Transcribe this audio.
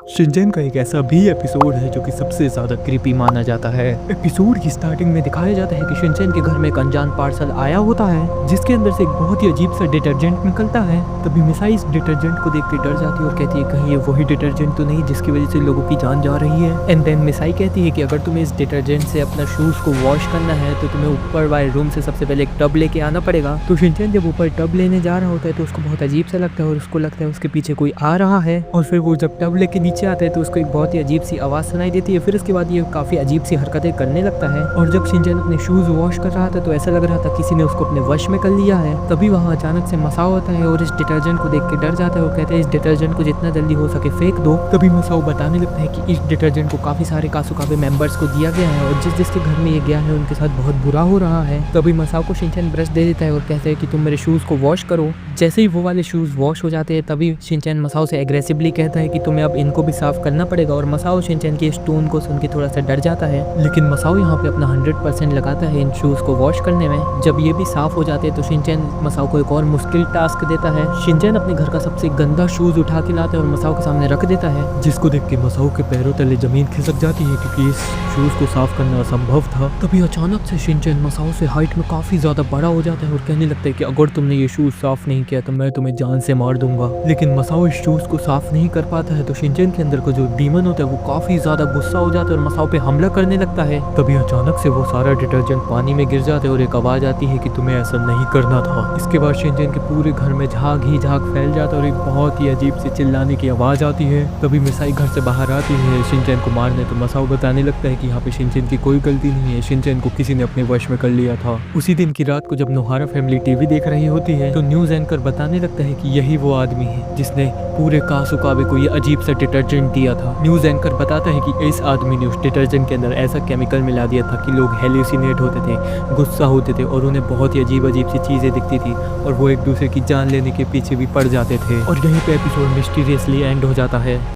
Shinchan का एक ऐसा भी एपिसोड है जो कि सबसे ज्यादा क्रीपी माना जाता है। एपिसोड की स्टार्टिंग में दिखाया जाता है कि शिनचैन के घर में एक अनजान पार्सल आया होता है जिसके अंदर से एक बहुत ही अजीब सा डिटर्जेंट निकलता है। तभी मिसाई इस डिटर्जेंट को देख के डर जाती है और कहती है कहीं ये वही डिटर्जेंट तो नहीं जिसकी वजह से लोगों की जान जा रही है। एंड देन मिसाई कहती है कि अगर तुम्हें इस डिटर्जेंट से अपना शूज को वॉश करना है तो तुम्हें ऊपर वाले रूम से सबसे पहले एक टब लेके आना पड़ेगा। तो शिनचैन जब ऊपर टब लेने जा रहा होता है तो उसको बहुत अजीब सा लगता है और उसको लगता है उसके पीछे कोई आ रहा है। और फिर वो जब टब लेके नीचे आता है तो उसको एक बहुत ही अजीब सी आवाज सुनाई देती है। फिर उसके बाद ये काफी अजीब सी हरकतें करने लगता है। और जब शिनचैन अपने शूज वॉश कर रहा था तो ऐसा लग रहा था किसी ने उसको अपने वश में कर लिया है। तभी वहाँ अचानक से मसाओ आता है और इस डिटर्जेंट को देख के डर जाता है और कहता है इस डिटर्जेंट को जितना जल्दी हो सके फेंक दो। तभी मसाओ बताने लगता है कि इस डिटर्जेंट को काफी सारे कासुकाबे मेंबर्स को दिया गया है और जिसके घर में ये गया है उनके साथ बहुत बुरा हो रहा है। तभी मसाओ को शिनचैन ब्रश दे देता है और कहते हैं कि तुम मेरे शूज को वॉश करो। जैसे ही वो वाले शूज वॉश हो जाते हैं तभी शिनचैन मसाओ से एग्रेसिवली कहता है कि तुम्हें अब इनको भी साफ करना पड़ेगा। और मसाओ शिनचैन के इस टोन को सुन के थोड़ा सा डर जाता है, लेकिन मसाओ यहाँ पे अपना 100% लगाता है इन शूज को वॉश करने में। जब ये भी साफ हो जाते हैं तो शिनचैन मसाओ को एक और मुश्किल टास्क देता है। शिनचैन अपने घर का सबसे गंदा शूज उठा के लाता है और मसाओ के सामने रख देता है, जिसको देख के मसाओ के पैरों तले जमीन खिसक जाती है क्योंकि इस शूज को साफ करना असंभव था। तभी अचानक से शिनचैन मसाओ से हाइट में काफी ज्यादा बड़ा हो जाता है और कहने लगता है कि अगर तुमने ये शूज साफ नहीं किया तो मैं तुम्हें जान से मार दूंगा। लेकिन मसाओ इस शूज को साफ नहीं कर पाता है तो शिनचैन के अंदर का जो डीमन होता है वो काफी ज्यादा गुस्सा हो जाता है और मसाओ पे हमला करने लगता है। तभी अचानक से वो सारा डिटर्जेंट पानी में गिर जाता है और एक आवाज आती है कि तुम्हें ऐसा नहीं करना था। इसके बाद शिनचैन के पूरे घर में झाग ही झाग फैल जाता है और एक बहुत ही अजीब सी चिल्लाने की आवाज आती है। तभी मिसाई घर से बाहर आती है शिनचैन को मारने तो मसाओ बताने लगता है कि यहाँ पे शिनचैन की कोई गलती नहीं है, शिनचैन को किसी ने अपने वश में कर लिया था। उसी दिन की रात को जब नोहारा फैमिली टीवी देख रही होती है तो न्यूज एंकर बताने लगता है कि यही वो आदमी है जिसने पूरे कासुकाबे को ये अजीब सा डिटर्जेंट दिया था। न्यूज एंकर बताता है कि इस आदमी ने उस डिटर्जेंट के अंदर ऐसा केमिकल मिला दिया था कि लोग हेल्यूसिनेट होते थे, गुस्सा होते थे और उन्हें बहुत ही अजीब अजीब सी चीजें दिखती थी और वो एक दूसरे की जान लेने के पीछे भी पड़ जाते थे। और यहीं पे एपिसोड मिस्टीरियसली एंड हो जाता है।